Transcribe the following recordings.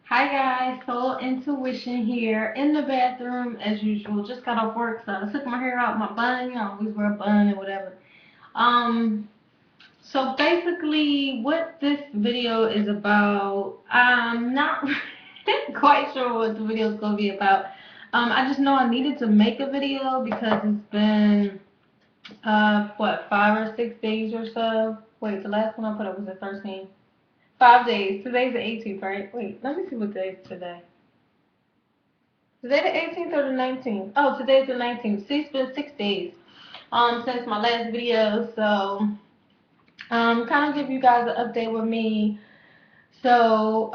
Hi guys, Soul Intuition here in the bathroom as usual. Just got off work, so I took my hair out, my bun. I always wear a bun or whatever. Um, so basically, what this video is about, I'm not quite sure what the video is gonna be about. I just know I needed to make a video because it's been what 5 or 6 days or so. Wait, the last one I put up was the 13th. 5 days. Today's the 18th, right? Wait, let me see what day is today. Today the 18th or the 19th? Oh, today's the 19th. See, it's been 6 days since my last video, so kind of give you guys an update with me. So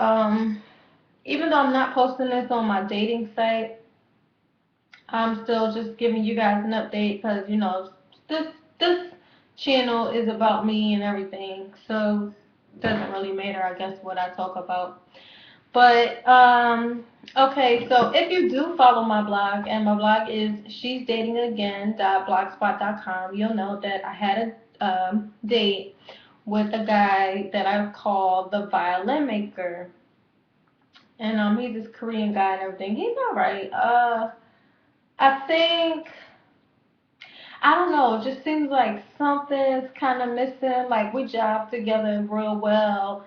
even though I'm not posting this on my dating site, I'm still just giving you guys an update because this channel is about me and everything, so it doesn't really matter, I guess, what I talk about. But okay, so if you do follow my blog, and my blog is she'sdatingagain.blogspot.com, you'll know that I had a date with a guy that I call the violin maker, and he's this Korean guy and everything. He's alright. I think I don't know. It just seems like something's kind of missing. Like we jive together real well.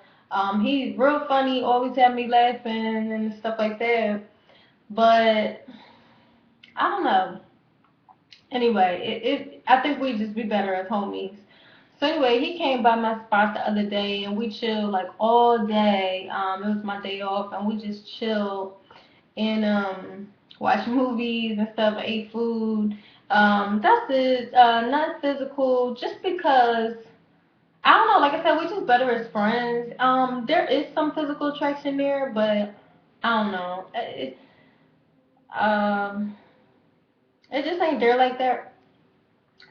He's real funny, always have me laughing and stuff like that. But I don't know. Anyway, I think we just be better as homies. So anyway, he came by my spot the other day and we chilled like all day. It was my day off and we just chilled and watched movies and stuff, ate food. That's it. Not physical, just because I don't know. Like I said, we just better as friends. There is some physical attraction there, but I don't know. Um, it just ain't there like that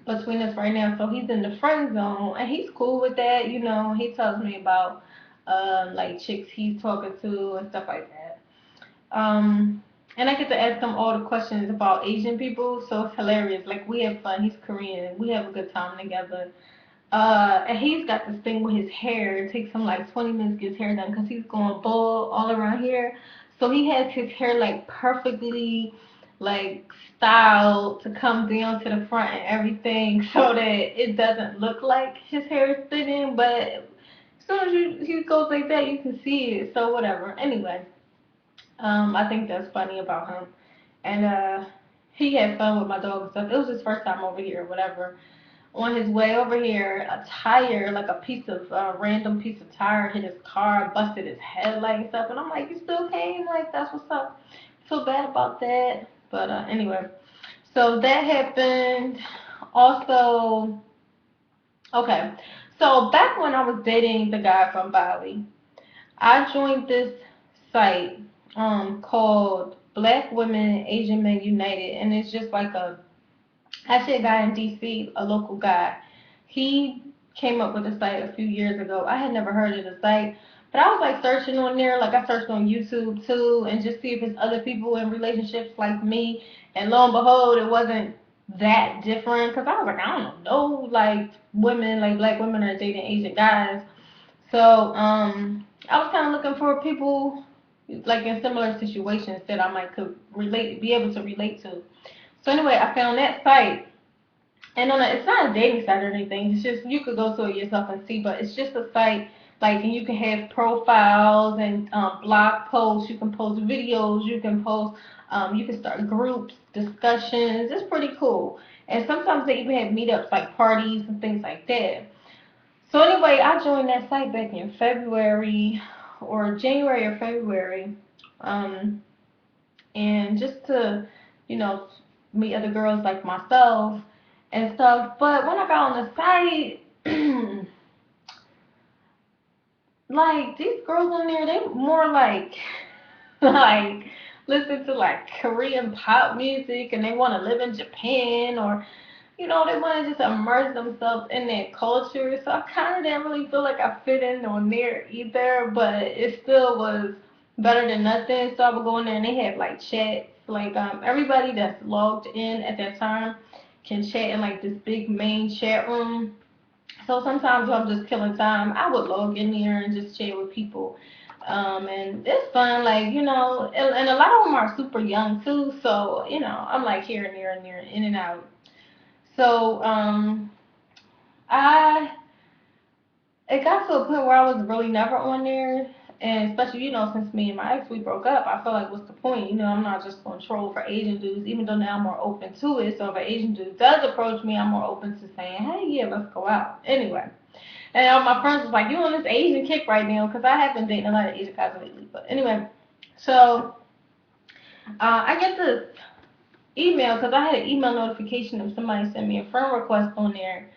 between us right now. So he's in the friend zone, and he's cool with that. He tells me about like chicks he's talking to and stuff like that. And I get to ask him all the questions about Asian people, so it's hilarious. Like we have fun. He's Korean. We have a good time together. And he's got this thing with his hair. It takes him like 20 minutes to get his hair done because he's going bald all around here. So he has his hair like perfectly like styled to come down to the front and everything so that it doesn't look like his hair is thinning. But as soon as he goes like that, you can see it. So whatever. Anyway, I think that's funny about him. And he had fun with my dog and stuff. It was his first time over here, or whatever. On his way over here, a tire, like a piece of random piece of tire, hit his car, busted his headlight and stuff. And I'm like, you still came? Like, that's what's up. Feel bad about that. But anyway, so that happened. Also, okay. So back when I was dating the guy from Bali, I joined this site called Black Women Asian Men United, and it's just like actually a guy in DC, a local guy. He came up with the site a few years ago. I had never heard of the site, but I was like searching on there, like I searched on YouTube too, and just see if it's other people in relationships like me. And lo and behold, it wasn't that different because I was like, I don't know, like women, like black women are dating Asian guys. So I was kind of looking for people like in similar situations that I might could be able to relate to. So anyway, I found that site, and it's not a dating site or anything. It's just you could go to it yourself and see, but it's just a site like, and you can have profiles and blog posts. You can post videos. You can start groups, discussions. It's pretty cool. And sometimes they even have meetups like parties and things like that. So anyway, I joined that site back in February or January or February, um, and just to, you know, meet other girls like myself and stuff. But when I got on the site, like these girls on there, they more like like listen to like Korean pop music, and they want to live in Japan, or they want to just immerse themselves in that culture. So I kind of didn't really feel like I fit in on there either, but it still was better than nothing. So I would go in there and they had like chats, like everybody that's logged in at that time can chat in like this big main chat room. So sometimes when I'm just killing time, I would log in there and just chat with people. And it's fun, like, and a lot of them are super young too, so, I'm like here and there and there, in and out. So, I, it got to a point where I was really never on there, and especially, since me and my ex, we broke up, I feel like, what's the point? I'm not just going to troll for Asian dudes, even though now I'm more open to it, so if an Asian dude does approach me, I'm more open to saying, hey, yeah, let's go out. Anyway. And all my friends was like, you on this Asian kick right now, because I have been dating a lot of Asian guys lately. But anyway, so I get this email because I had an email notification of somebody sent me a friend request on there,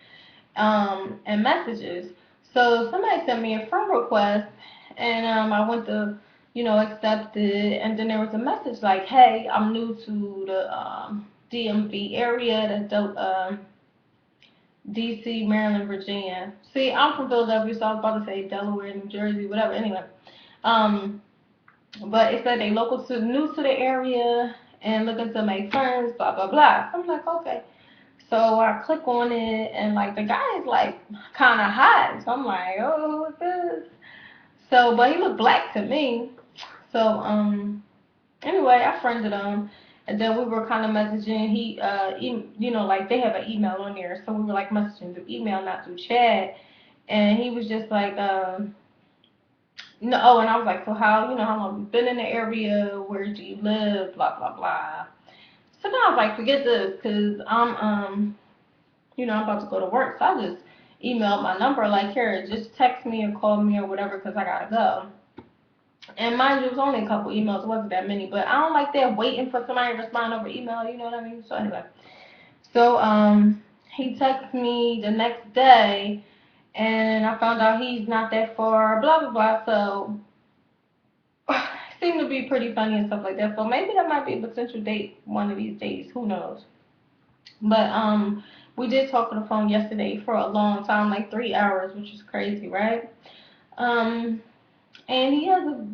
and messages. So somebody sent me a friend request, and I went to, accept it, and then there was a message like, hey, I'm new to the DMV area, DC, Maryland, Virginia. See, I'm from Philadelphia, so I was about to say Delaware, New Jersey, whatever. Anyway, um, but it said they local to new to the area and looking to make friends, blah blah blah. I'm like, okay. So I click on it, and like the guy is like kind of hot. So I'm like, oh, who's this? So, but he looked black to me. So anyway, I friended him, and then we were kind of messaging. Like they have an email on there, so we were like messaging through email, not through chat. And he was just like, no. Oh, and I was like, so how long you been in the area? Where do you live? Blah blah blah. So then I was like, forget this, cause I'm about to go to work. So I just emailed my number, like, here, just text me or call me or whatever, cause I gotta go. And mind you, it was only a couple emails, it wasn't that many, but I don't like that waiting for somebody to respond over email, you know what I mean? So anyway, so he texted me the next day, and I found out he's not that far, blah blah blah. So seemed to be pretty funny and stuff like that. So maybe that might be a potential date one of these days. Who knows? But we did talk on the phone yesterday for a long time, like 3 hours, which is crazy, right? Um, and he has a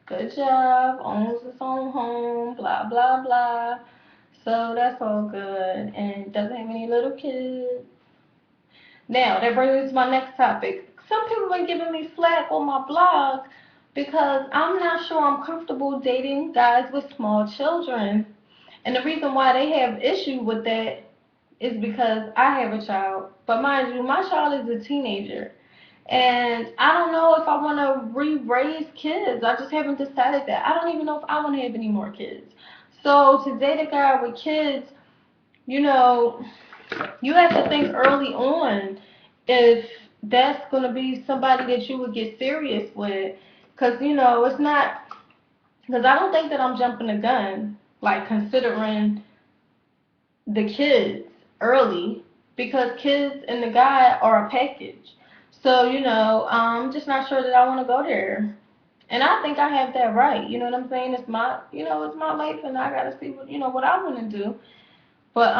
good job, owns his own home, blah blah blah. So that's all good, and doesn't have any little kids. Now that brings me to my next topic. Some people been giving me flack on my blog because I'm not sure I'm comfortable dating guys with small children. And the reason why they have issue with that is because I have a child. But mind you, my child is a teenager. And I don't know if I want to re-raise kids. I just haven't decided that. I don't even know if I want to have any more kids. So to date a guy with kids, you know, you have to think early on if that's going to be somebody that you would get serious with. Because, it's not, because I don't think that I'm jumping the gun, like considering the kids early, because kids and the guy are a package. So, I'm just not sure that I want to go there. And I think I have that right. You know what I'm saying? It's my life, and I gotta see what I want to do. But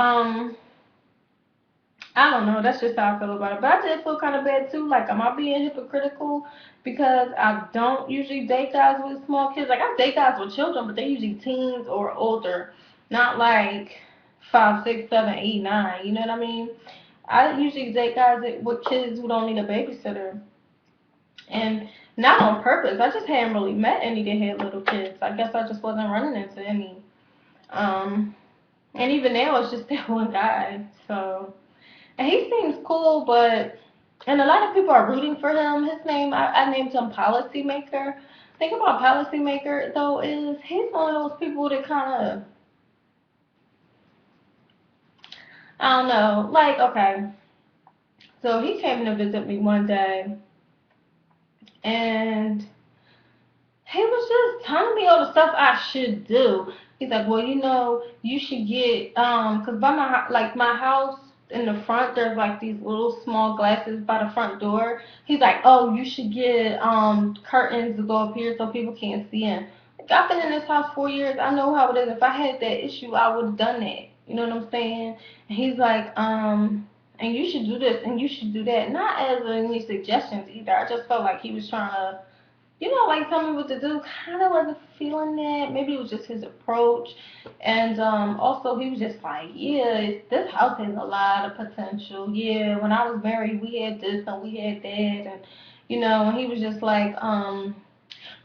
I don't know. That's just how I feel about it. But I did feel kind of bad too. Like, am I being hypocritical because I don't usually date guys with small kids? Like, I date guys with children, but they usually teens or older, not like 5, 6, 7, 8, 9. You know what I mean? I usually date guys with kids who don't need a babysitter, and not on purpose. I just hadn't really met any that had little kids. I guess I just wasn't running into any. Um, and even now, it's just that one guy. So. And he seems cool, but and a lot of people are rooting for him. His name, I named him Policymaker. Think about Policymaker though is he's one of those people that kind of I don't know, like okay. So he came to visit me one day, and he was just telling me all the stuff I should do. He's like, well, you should get cause by my house in the front, there's like these little small glasses by the front door. He's like, oh, you should get curtains to go up here so people can't see in. Like, I've been in this house 4 years. I know how it is. If I had that issue, I would have done that. You know what I'm saying? And he's like, and you should do this and you should do that. Not as any suggestions either. I just felt like he was trying to like tell me what to do. Kind of wasn't feeling that. Maybe it was just his approach, and also he was just like, yeah, this house has a lot of potential. Yeah, when I was married, we had this and we had that, and and he was just like,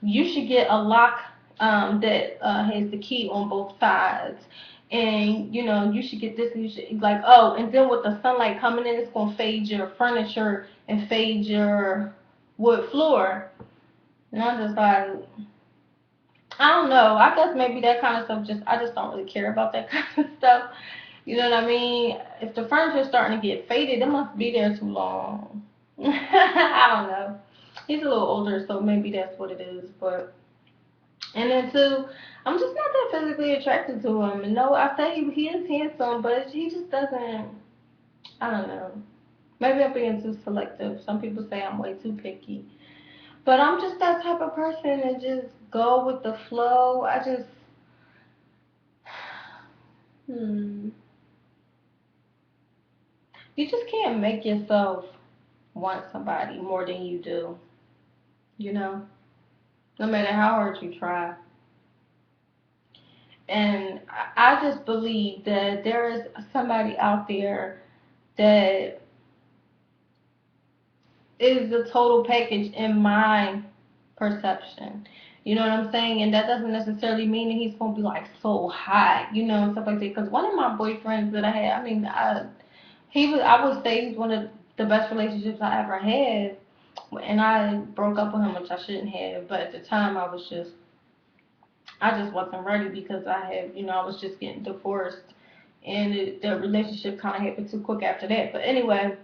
you should get a lock that has the key on both sides. And you know, you should get this, and you should like, oh, and then with the sunlight coming in, it's gonna fade your furniture and fade your wood floor. And I'm just like, I don't know. I guess maybe that kind of stuff just I just don't really care about that kind of stuff. You know what I mean? If the furniture's starting to get faded, it must be there too long. I don't know. He's a little older, so maybe that's what it is. But and then too, I'm just not that physically attracted to him. And no, I say he is handsome, but he just doesn't. I don't know. Maybe I'm being too selective. Some people say I'm way too picky. But I'm just that type of person that just go with the flow. I just, hmm. You just can't make yourself want somebody more than you do, you know? No matter how hard you try. And I just believe that there is somebody out there that is the total package in my perception. You know what I'm saying? And that doesn't necessarily mean that he's gonna be like so hot, you know, and stuff like that. Because one of my boyfriends that I had, I mean, I would say he's one of the best relationships I ever had. And I broke up with him, which I shouldn't have. But at the time, I just wasn't ready because I had, you know, I was just getting divorced, and the relationship kind of happened too quick after that. But anyway,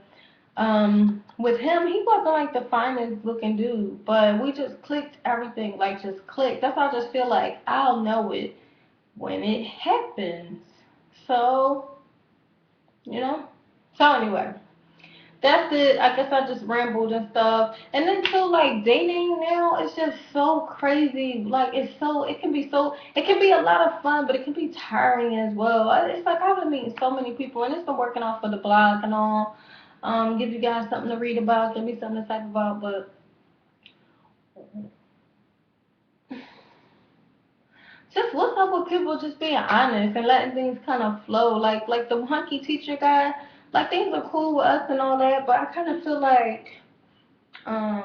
with him, he wasn't like the finest looking dude, but we just clicked everything, like just clicked. That's why I just feel like I'll know it when it happens. So, you know. So anyway, that's it. I guess I just rambled and stuff. And then too, like dating now, it's just so crazy. Like it can be a lot of fun, but it can be tiring as well. It's like I've been meeting so many people, and it's been working off for the blog and all. Give you guys something to read about, give me something to type about, but just what's up with people just being honest and letting things kind of flow. Like the hunky teacher guy, like things are cool with us and all that, but I kind of feel like I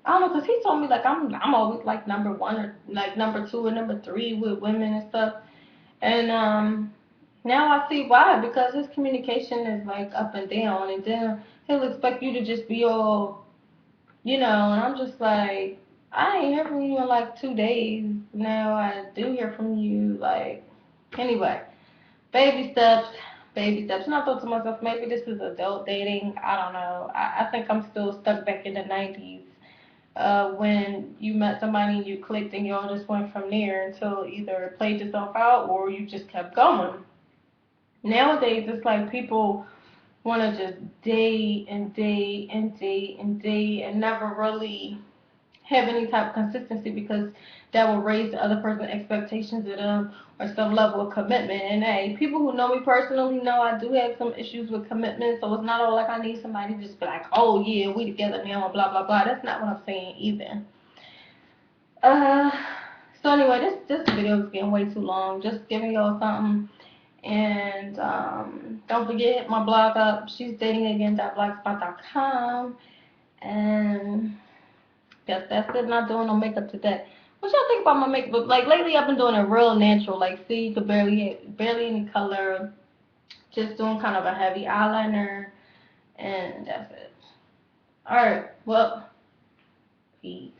don't know, cause he told me like I'm always like number one or like number two or number three with women and stuff, and now I see why, because his communication is like up and down, and then he'll expect you to just be all, you know, and I'm just like, I ain't heard from you in like 2 days. Now I do hear from you, like, anyway, baby steps, baby steps. And I thought to myself, maybe this is adult dating. I don't know. I think I'm still stuck back in the 90s, when you met somebody and you clicked and y'all just went from there until either it played yourself out or you just kept going. Nowadays, it's like people want to just date and date and date and date and never really have any type of consistency, because that will raise the other person's expectations of them or some level of commitment. And hey, people who know me personally know I do have some issues with commitment, so it's not all like I need somebody to just be like, oh yeah, we together now and blah blah blah. That's not what I'm saying either. Uh, so anyway, this video is getting way too long. Just giving y'all something. And don't forget my blog up, she's dating again.blogspot.com. And yes, that's it. Not doing no makeup today. What y'all think about my makeup? Like lately, I've been doing it real natural. Like, see, you could barely any color. Just doing kind of a heavy eyeliner, and that's it. All right. Well, peace.